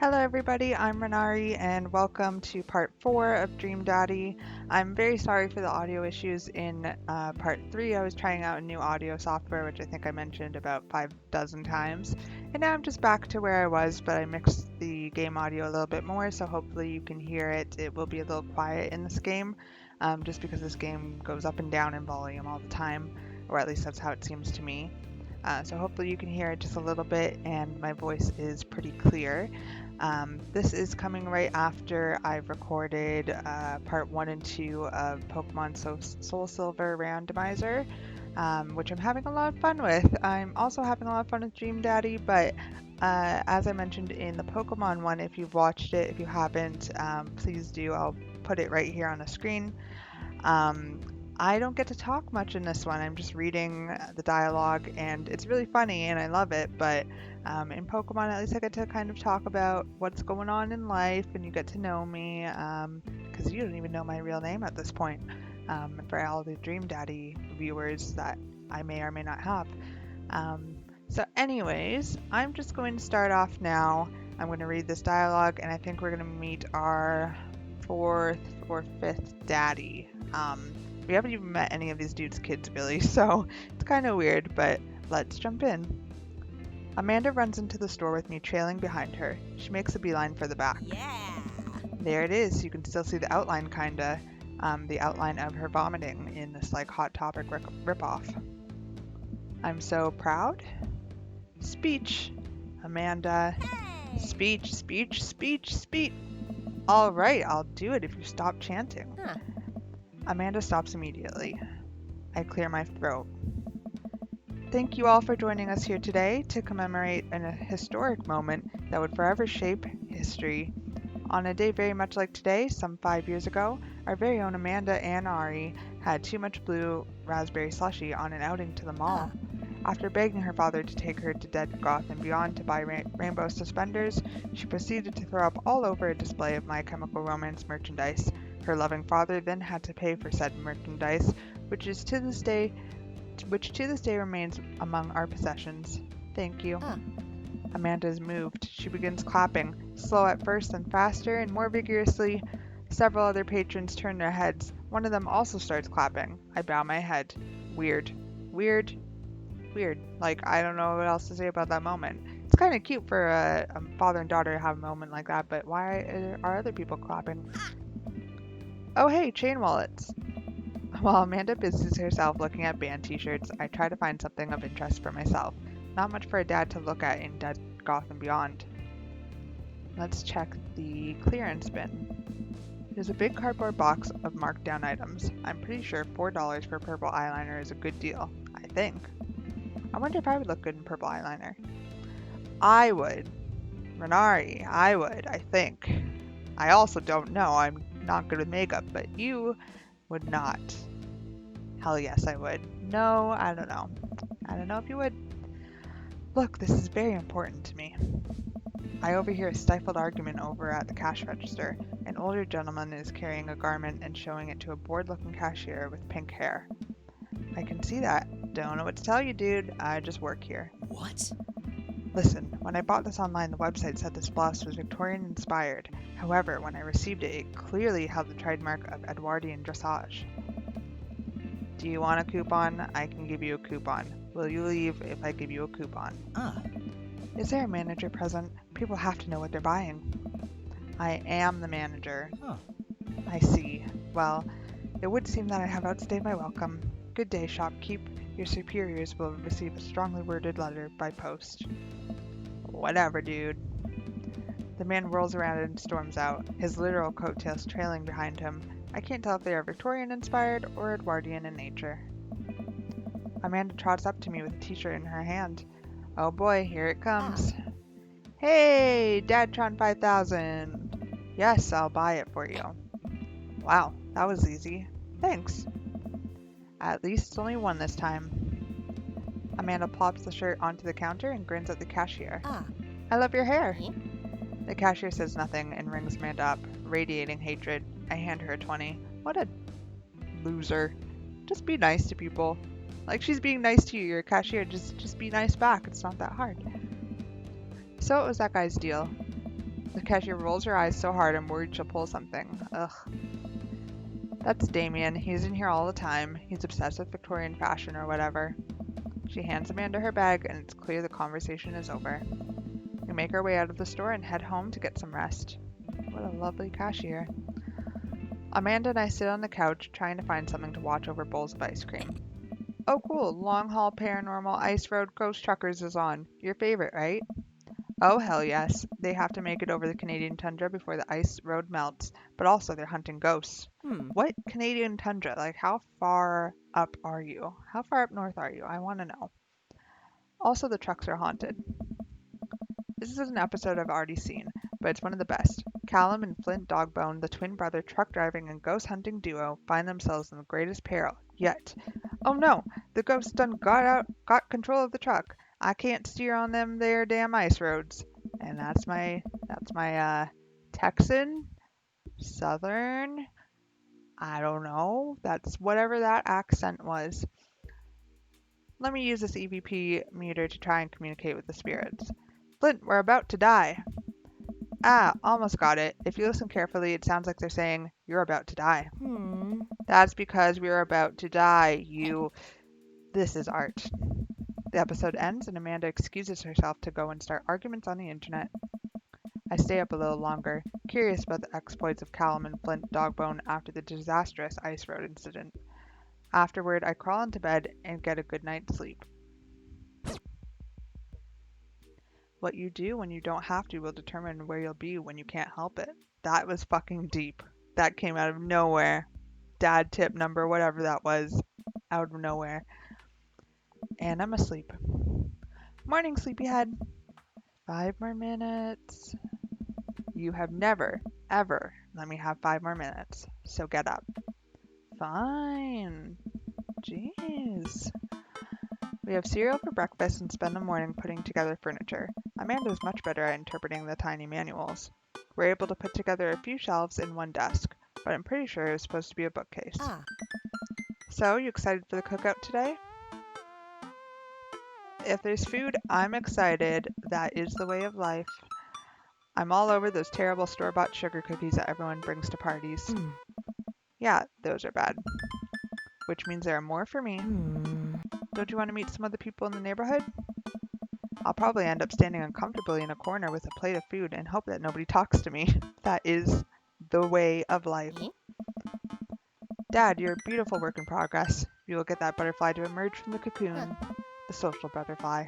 Hello everybody, I'm Renari and welcome to part 4 of Dream Daddy. I'm very sorry for the audio issues in part 3. I was trying out a new audio software which I think I mentioned about 5 dozen times. And now I'm just back to where I was, but I mixed the game audio a little bit more, so hopefully you can hear it. It will be a little quiet in this game, just because this game goes up and down in volume all the time, or at least that's how it seems to me. So hopefully you can hear it just a little bit and my voice is pretty clear. This is coming right after I've recorded part 1 and 2 of Pokemon Soul Silver Randomizer, which I'm having a lot of fun with. I'm also having a lot of fun with Dream Daddy, but as I mentioned in the Pokemon one, if you've watched it, if you haven't, please do. I'll put it right here on the screen. Um, I don't get to talk much in this one. I'm just reading the dialogue, and it's really funny, and I love it. But in Pokemon, at least I get to kind of talk about what's going on in life, and you get to know me, because you don't even know my real name at this point. For all the Dream Daddy viewers that I may or may not have. So, anyways, I'm just going to start off now. I'm going to read this dialogue, and I think we're going to meet our fourth or fifth daddy. We haven't even met any of these dudes' kids really, so it's kind of weird, but let's jump in. Amanda runs into the store with me trailing behind her. She makes a beeline for the back. Yeah. There it is. You can still see the outline, kinda. The outline of her vomiting in this like Hot Topic ripoff. I'm so proud. Speech. Amanda. Hey. Speech, speech, speech, speech. All right, I'll do it if you stop chanting. Huh. Amanda stops immediately. I clear my throat. Thank you all for joining us here today to commemorate a historic moment that would forever shape history. On a day very much like today, some 5 years ago, our very own Amanda and Ari had too much blue raspberry slushy on an outing to the mall. After begging her father to take her to Dead Goth and Beyond to buy rainbow suspenders, she proceeded to throw up all over a display of My Chemical Romance merchandise. Her loving father then had to pay for said merchandise, which to this day remains among our possessions. Thank you. Amanda is moved. She begins clapping, slow at first, then faster and more vigorously. Several other patrons turn their heads. One of them also starts clapping. I bow my head. Weird. Weird. Weird. Like, I don't know what else to say about that moment. It's kind of cute for a father and daughter to have a moment like that, but why are other people clapping? Oh hey, chain wallets. While Amanda busies herself looking at band t-shirts, I try to find something of interest for myself. Not much for a dad to look at in Dead Goth and Beyond. Let's check the clearance bin. There's a big cardboard box of marked down items. I'm pretty sure $4 for purple eyeliner is a good deal. I think. I wonder if I would look good in purple eyeliner. I would. Renari, I would, I think. I also don't know. I'm not good with makeup, but you would not. Hell yes, I would. No, I don't know. I don't know if you would. Look, this is very important to me. I overhear a stifled argument over at the cash register. An older gentleman is carrying a garment and showing it to a bored-looking cashier with pink hair. I can see that. Don't know what to tell you, dude. I just work here. What? Listen, when I bought this online, the website said this blouse was Victorian inspired. However, when I received it, it clearly held the trademark of Edwardian dressage. Do you want a coupon? I can give you a coupon. Will you leave if I give you a coupon? Is there a manager present? People have to know what they're buying. I am the manager. I see. Well, it would seem that I have outstayed my welcome. Good day, shopkeep. Your superiors will receive a strongly worded letter by post. Whatever, dude. The man whirls around and storms out, his literal coattails trailing behind him. I can't tell if they are Victorian inspired or Edwardian in nature. Amanda trots up to me with a t-shirt in her hand. Oh boy, here it comes. Hey, Dadtron 5000. Yes, I'll buy it for you. Wow, that was easy. Thanks. At least it's only one this time. Amanda plops the shirt onto the counter and grins at the cashier. I love your hair. The cashier says nothing and rings Amanda up, radiating hatred. I hand her a 20. What a loser. Just be nice to people. Like she's being nice to you, you're a cashier, just be nice back. It's not that hard. So what was that guy's deal? The cashier rolls her eyes so hard I'm worried she'll pull something. Ugh. That's Damien. He's in here all the time. He's obsessed with Victorian fashion or whatever. She hands Amanda her bag, and it's clear the conversation is over. We make our way out of the store and head home to get some rest. What a lovely cashier. Amanda and I sit on the couch, trying to find something to watch over bowls of ice cream. Oh cool, Long Haul Paranormal Ice Road Ghost Truckers is on. Your favorite, right? Oh hell yes. They have to make it over the Canadian tundra before the ice road melts, but also they're hunting ghosts. What Canadian tundra? Like, how far up are you? How far up north are you? I want to know. Also, the trucks are haunted. This is an episode I've already seen, but it's one of the best. Callum and Flint Dogbone, the twin brother truck driving and ghost hunting duo, find themselves in the greatest peril yet. Oh no, the ghost done got control of the truck. I can't steer on them there damn ice roads. And that's my Texan, Southern, I don't know. That's whatever that accent was. Let me use this EVP meter to try and communicate with the spirits. Flint, we're about to die. Ah, almost got it. If you listen carefully, it sounds like they're saying, you're about to die. That's because we're about to die, you... This is art. The episode ends and Amanda excuses herself to go and start arguments on the internet. I stay up a little longer, curious about the exploits of Callum and Flint Dogbone after the disastrous ice road incident. Afterward, I crawl into bed and get a good night's sleep. What you do when you don't have to will determine where you'll be when you can't help it. That was fucking deep. That came out of nowhere. Dad tip number, whatever that was, out of nowhere. And I'm asleep. Morning, sleepyhead. 5 more minutes. You have never, ever let me have 5 more minutes, so get up. Fine. Jeez. We have cereal for breakfast and spend the morning putting together furniture. Amanda's much better at interpreting the tiny manuals. We're able to put together a few shelves in one desk, but I'm pretty sure it was supposed to be a bookcase. So, you excited for the cookout today? If there's food, I'm excited. That is the way of life. I'm all over those terrible store-bought sugar cookies that everyone brings to parties. Yeah, those are bad. Which means there are more for me. Don't you want to meet some of the people in the neighborhood? I'll probably end up standing uncomfortably in a corner with a plate of food and hope that nobody talks to me. That is the way of life. Dad, you're a beautiful work in progress. You will get that butterfly to emerge from the cocoon. The social butterfly.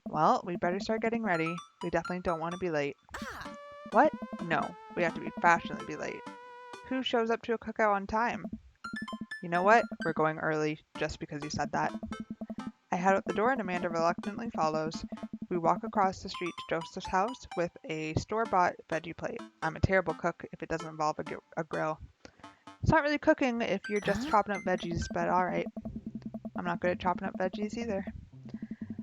Well, we better start getting ready. We definitely don't want to be late. What? No, we have to be fashionably late. Who shows up to a cookout on time? You know what? We're going early, just because you said that. I head out the door and Amanda reluctantly follows. We walk across the street to Joseph's house with a store-bought veggie plate. I'm a terrible cook if it doesn't involve a grill. It's not really cooking if you're just chopping up veggies, but alright. I'm not good at chopping up veggies either.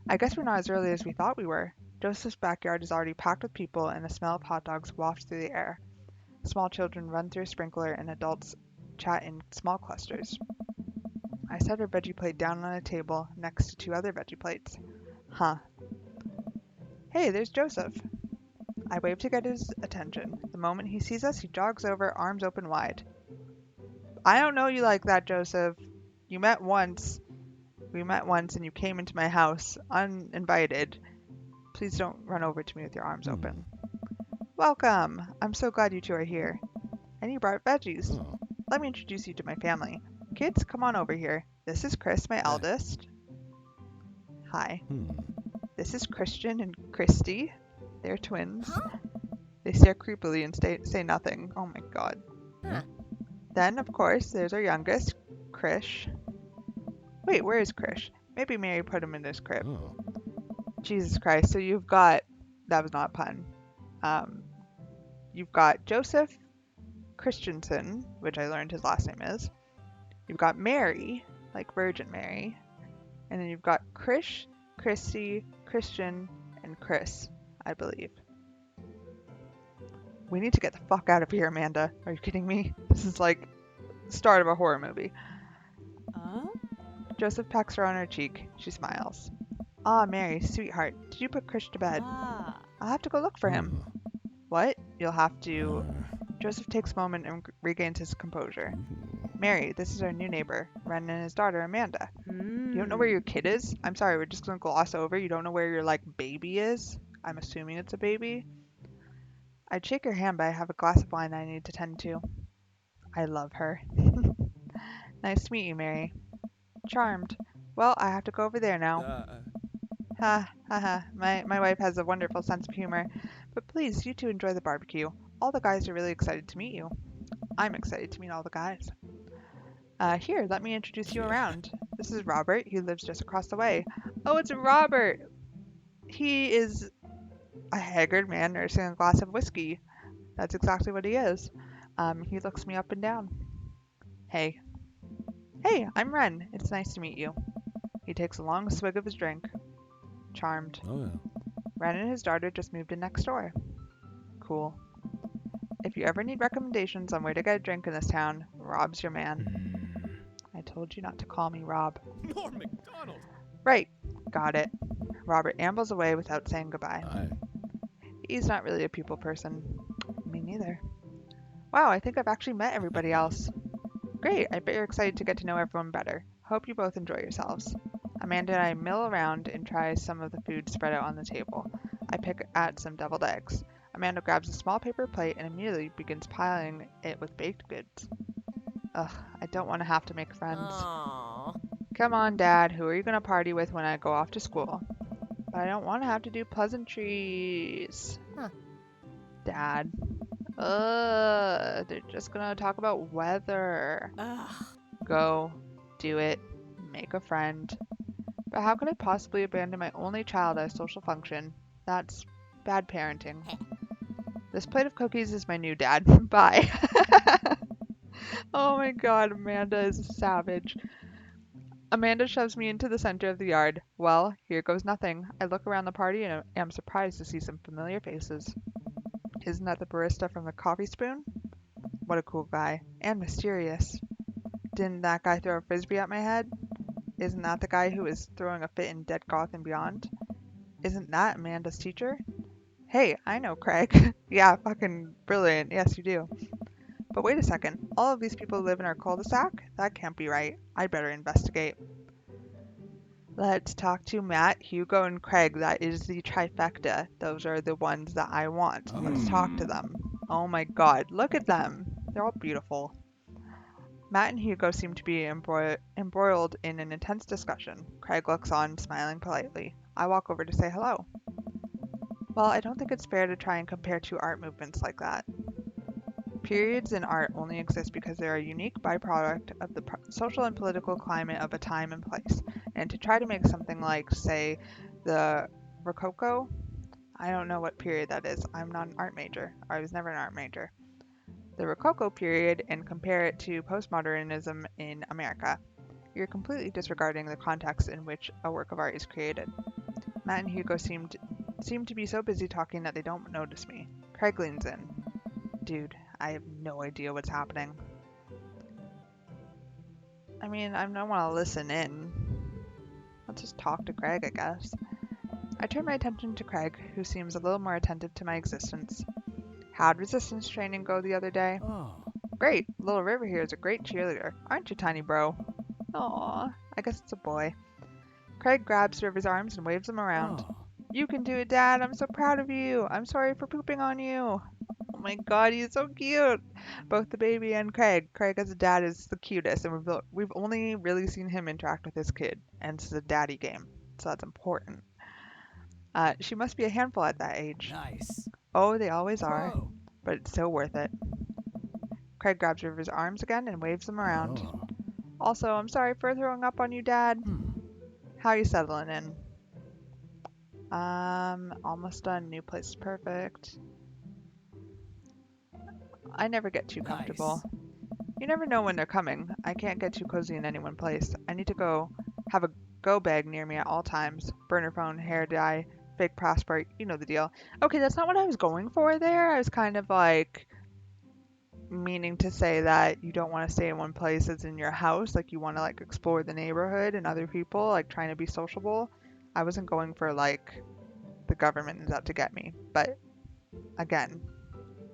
I guess we're not as early as we thought we were. Joseph's backyard is already packed with people and the smell of hot dogs wafts through the air. Small children run through a sprinkler and adults chat in small clusters. I set her veggie plate down on a table next to 2 other veggie plates. Huh. Hey, there's Joseph. I wave to get his attention. The moment he sees us, he jogs over, arms open wide. I don't know you like that, Joseph. We met once and you came into my house uninvited. Please don't run over to me with your arms open. Welcome. I'm so glad you 2 are here. And you brought veggies. Let me introduce you to my family. Kids, come on over here. This is Chris, my eldest. Hi. This is Christian and Christy. They're twins. They stare creepily and say nothing. Oh my god. Then, of course, there's our youngest, Krish. Wait, where is Krish? Maybe Mary put him in this crib. Jesus Christ. So you've got... That was not a pun. You've got Joseph Christiansen, which I learned his last name is. You've got Mary, like Virgin Mary. And then you've got Krish, Christy, Christian, and Chris, I believe. We need to get the fuck out of here, Amanda. Are you kidding me? This is like the start of a horror movie. Joseph pecks her on her cheek. She smiles. Ah, Mary, sweetheart, did you put Krish to bed? I'll have to go look for him. What? You'll have to... Joseph takes a moment and regains his composure. Mary, this is our new neighbor, Ren and his daughter, Amanda. You don't know where your kid is? I'm sorry, we're just gonna gloss over. You don't know where your, baby is? I'm assuming it's a baby. I'd shake your hand, but I have a glass of wine I need to tend to. I love her. Nice to meet you, Mary. Charmed. Well, I have to go over there now. Ha, ha, ha. My wife has a wonderful sense of humor. But please, you two enjoy the barbecue. All the guys are really excited to meet you. I'm excited to meet all the guys. Here, let me introduce you around. This is Robert, who lives just across the way. Oh, it's Robert! He is a haggard man nursing a glass of whiskey. That's exactly what he is. He looks me up and down. Hey. Hey, I'm Ren. It's nice to meet you. He takes a long swig of his drink. Charmed. Oh, yeah. Ren and his daughter just moved in next door. Cool. If you ever need recommendations on where to get a drink in this town, Rob's your man. I told you not to call me Rob. Norm MacDonald. Right. Got it. Robert ambles away without saying goodbye. Aye. He's not really a people person. Me neither. Wow, I think I've actually met everybody else. Great, I bet you're excited to get to know everyone better. Hope you both enjoy yourselves. Amanda and I mill around and try some of the food spread out on the table. I pick at some deviled eggs. Amanda grabs a small paper plate and immediately begins piling it with baked goods. Ugh, I don't want to have to make friends. Aww. Come on, Dad, who are you going to party with when I go off to school? But I don't want to have to do pleasantries. Huh. Dad. They're just going to talk about weather. Ugh. Go, do it, make a friend. But how could I possibly abandon my only child at a social function? That's bad parenting. This plate of cookies is my new dad. Bye. Oh my god, Amanda is a savage. Amanda shoves me into the center of the yard. Well, here goes nothing. I look around the party and am surprised to see some familiar faces. Isn't that the barista from the Coffee Spoon? What a cool guy. And mysterious. Didn't that guy throw a frisbee at my head? Isn't that the guy who is throwing a fit in Dead Goth and Beyond? Isn't that Amanda's teacher? Hey, I know Craig. Yeah, fucking brilliant. Yes, you do. But wait a second. All of these people live in our cul-de-sac? That can't be right. I'd better investigate. Let's talk to Matt, Hugo, and Craig. That is the trifecta. Those are the ones that I want. Let's talk to them. Oh my god, look at them. They're all beautiful. Matt and Hugo seem to be embroiled in an intense discussion. Craig looks on, smiling politely. I walk over to say hello. Well, I don't think it's fair to try and compare two art movements like that. Periods in art only exist because they are a unique byproduct of the social and political climate of a time and place. And to try to make something like, say, the Rococo, I don't know what period that is. I'm not an art major. I was never an art major. The Rococo period and compare it to postmodernism in America. You're completely disregarding the context in which a work of art is created. Matt and Hugo seem to be so busy talking that they don't notice me. Craig leans in. Dude, I have no idea what's happening. I mean, I don't want to listen in. Let's just talk to Craig, I guess. I turn my attention to Craig, who seems a little more attentive to my existence. How'd resistance training go the other day? Oh. Great. Little River here is a great cheerleader. Aren't you, tiny bro? Aw, I guess it's a boy. Craig grabs River's arms and waves him around. Oh. You can do it, Dad. I'm so proud of you. I'm sorry for pooping on you. Oh my god, he's so cute. Both the baby and Craig. Craig as a dad is the cutest, and we've only really seen him interact with his kid, and it's a daddy game, so that's important. She must be a handful at that age. Nice. Oh, they always are, Whoa. but it's so worth it. Craig grabs River's arms again and waves them around. Oh. Also, I'm sorry for throwing up on you, Dad. How are you settling in? Almost done. New place is perfect. I never get too comfortable. Nice. You never know when they're coming. I can't get too cozy in any one place. I need to go have a go bag near me at all times. Burner phone, hair dye, fake passport, you know the deal. Okay, that's not what I was going for there. I was kind of like meaning to say that you don't want to stay in one place as in your house. Like you want to like explore the neighborhood and other people, like trying to be sociable. I wasn't going for like the government is out to get me. But again,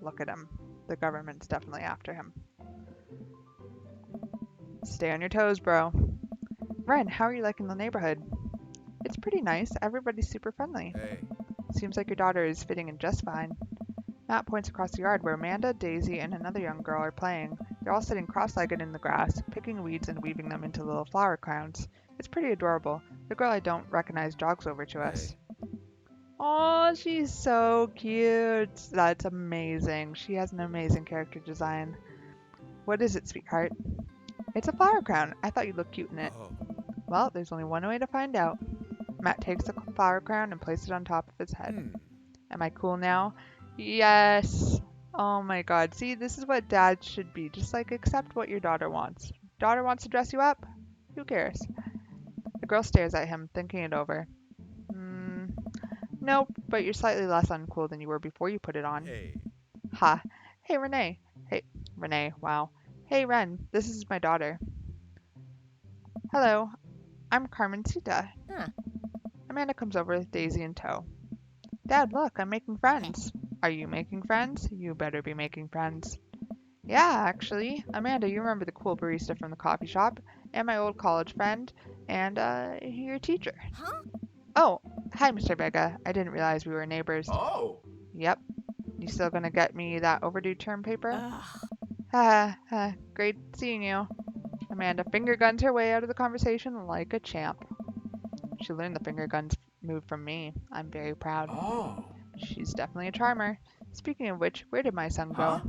Look at him. The government's definitely after him. Stay on your toes, bro. Ren, how are you liking the neighborhood? It's pretty nice. Everybody's super friendly. Hey. Seems like your daughter is fitting in just fine. Matt points across the yard where Amanda, Daisy, and another young girl are playing. They're all sitting cross-legged in the grass, picking weeds and weaving them into little flower crowns. It's pretty adorable. The girl I don't recognize jogs over to us. Oh, she's so cute. That's amazing. She has an amazing character design. What is it, sweetheart? It's a flower crown. I thought you'd look cute in it. Oh. Well, there's only one way to find out. Matt takes the flower crown and places it on top of his head. Am I cool now? Yes. Oh my god. See, this is what dads should be. Just like accept what your daughter wants. Daughter wants to dress you up? Who cares? The girl stares at him, thinking it over. Nope, but you're slightly less uncool than you were before you put it on. Hey. Ha. Hey, Renee. Hey, Renee, wow. Hey, Ren, this is my daughter. Hello, I'm Carmencita. Amanda comes over with Daisy in tow. Dad, look, I'm making friends. Are you making friends? You better be making friends. Yeah, actually. Amanda, you remember the cool barista from the coffee shop, and my old college friend, and, your teacher. Huh? Oh, hi, Mr. Vega. I didn't realize we were neighbors. Oh. Yep. You still gonna get me that overdue term paper? Ugh. Great seeing you. Amanda finger guns her way out of the conversation like a champ. She learned the finger guns move from me. I'm very proud. Oh. She's definitely a charmer. Speaking of which, where did my son go? Huh?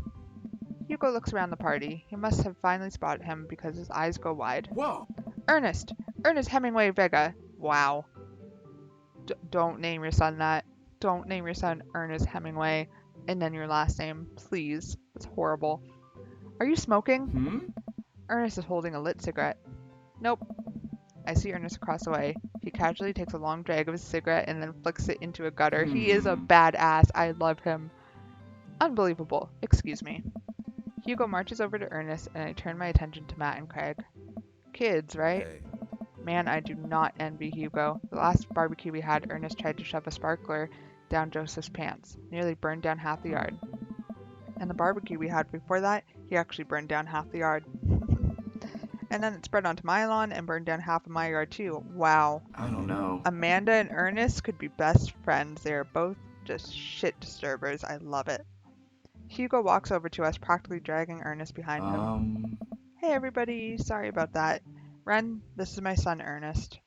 Hugo looks around the party. He must have finally spotted him because his eyes go wide. Whoa. Ernest! Ernest Hemingway Vega. Wow. Don't name your son that. Don't name your son Ernest Hemingway and then your last name, please. It's horrible. Are you smoking? Ernest is holding a lit cigarette. Nope. I see Ernest across the way. He casually takes a long drag of his cigarette and then flicks it into a gutter. He is a badass. I love him. Unbelievable. Excuse me. Hugo marches over to Ernest and I turn my attention to Matt and Craig. Kids, right? Hey. Man, I do not envy Hugo. The last barbecue we had, Ernest tried to shove a sparkler down Joseph's pants. Nearly burned down half the yard. And the barbecue we had before that, he actually burned down half the yard. And then it spread onto my lawn and burned down half of my yard too. Wow. I don't know. Amanda and Ernest could be best friends. They are both just shit disturbers. I love it. Hugo walks over to us, practically dragging Ernest behind him. Hey everybody, sorry about that. Ren, this is my son Ernest.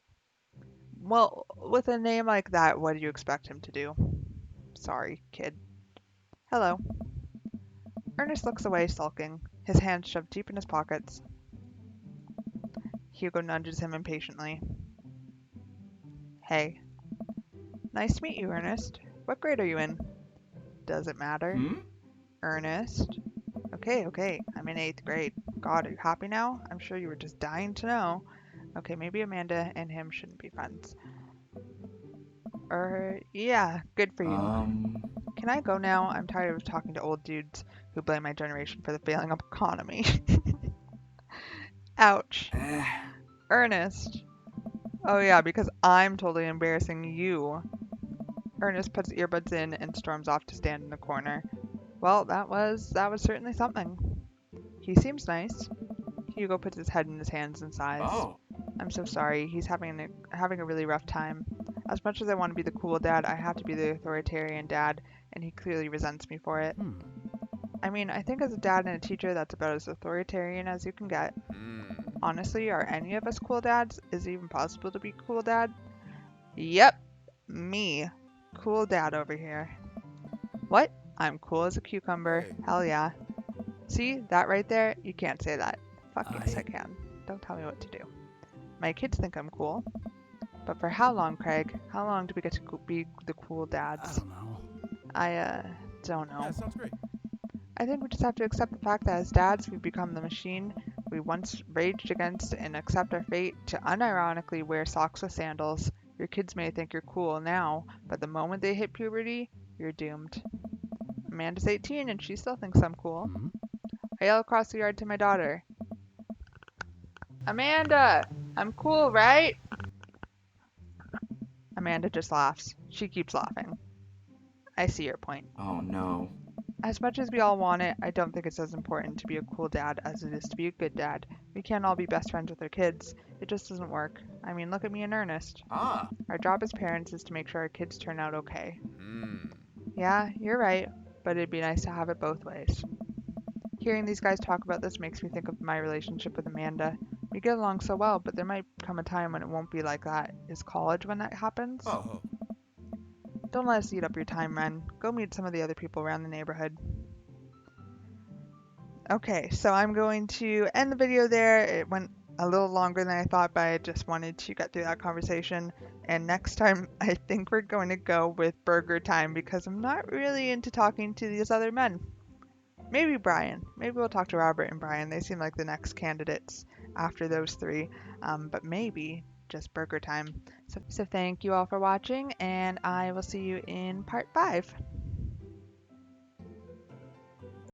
Well, with a name like that, what do you expect him to do? Sorry, kid. Hello. Ernest looks away, sulking, his hands shoved deep in his pockets. Hugo nudges him impatiently. Hey. Nice to meet you, Ernest. What grade are you in? Does it matter? Ernest. Okay, I'm in 8th grade. God, are you happy now? I'm sure you were just dying to know. Okay, maybe Amanda and him shouldn't be friends. Yeah, good for you. Can I go now? I'm tired of talking to old dudes who blame my generation for the failing economy. Ouch. Ernest. Oh yeah, because I'm totally embarrassing you. Ernest puts earbuds in and storms off to stand in the corner. Well, that was certainly something. He seems nice. Hugo puts his head in his hands and sighs. Oh. I'm so sorry. He's having a really rough time. As much as I want to be the cool dad, I have to be the authoritarian dad, and he clearly resents me for it. I mean, I think as a dad and a teacher, that's about as authoritarian as you can get. Honestly, are any of us cool dads? Is it even possible to be cool dad? Yep, me. Cool dad over here. What? I'm cool as a cucumber. Hey. Hell yeah. See, that right there? You can't say that. Fuck yes, I can. Don't tell me what to do. My kids think I'm cool. But for how long, Craig? How long do we get to be the cool dads? I don't know. I don't know. Yeah, sounds great. I think we just have to accept the fact that as dads, we've become the machine we once raged against and accept our fate to unironically wear socks with sandals. Your kids may think you're cool now, but the moment they hit puberty, you're doomed. Amanda's 18 and she still thinks I'm cool. I yell across the yard to my daughter. Amanda! I'm cool, right? Amanda just laughs. She keeps laughing. I see your point. Oh no. As much as we all want it, I don't think it's as important to be a cool dad as it is to be a good dad. We can't all be best friends with our kids. It just doesn't work. I mean, look at me and Ernest. Ah. Our job as parents is to make sure our kids turn out okay. Hmm. Yeah, you're right, but it'd be nice to have it both ways. Hearing these guys talk about this makes me think of my relationship with Amanda. We get along so well, but there might come a time when it won't be like that. Is college when that happens? Oh. Don't let us eat up your time, Ren. Go meet some of the other people around the neighborhood. Okay, so I'm going to end the video there. It went a little longer than I thought, but I just wanted to get through that conversation. And next time, I think we're going to go with burger time because I'm not really into talking to these other men. Maybe Brian. Maybe we'll talk to Robert and Brian. They seem like the next candidates after those three. But maybe just burger time. So thank you all for watching, and I will see you in part 5.